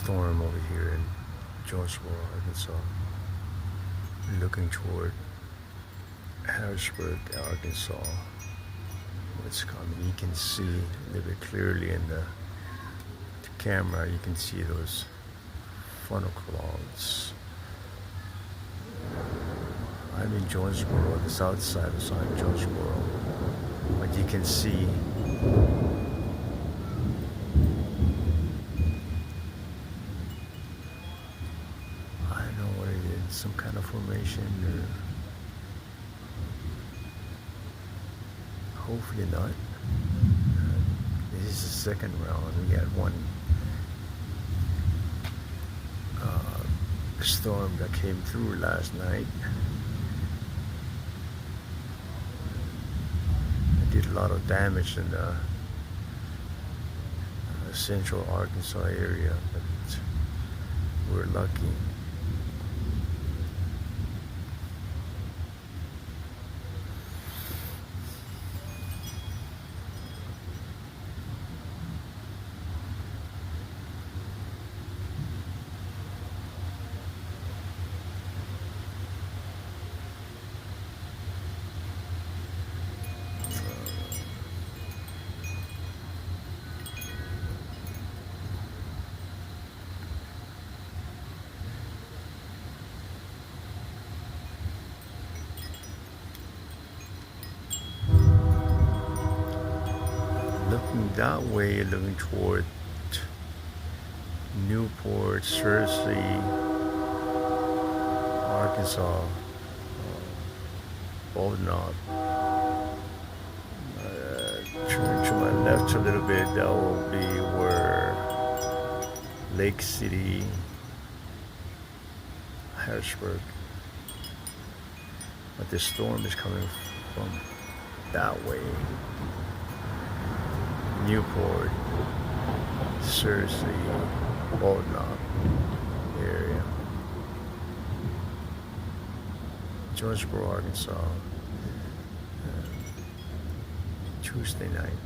storm over here in Jonesboro, Arkansas, looking toward Harrisburg, Arkansas. What's coming? You can see a little bit clearly in the camera. You can see those funnel clouds. I'm in Jonesboro, the south side of Jonesboro, but you can see I don't know what it is, some kind of formation, or hopefully not. This is the second round. We had one storm that came through last night. It did a lot of damage in the central Arkansas area, but we're lucky. Looking that way, looking toward Newport, Searcy, Arkansas, Baldenock. Turn to my left a little bit, that will be where Lake City, Harrisburg. But the storm is coming from that way. Newport, Searcy, Baldenock area. Jonesboro, Arkansas, Tuesday night.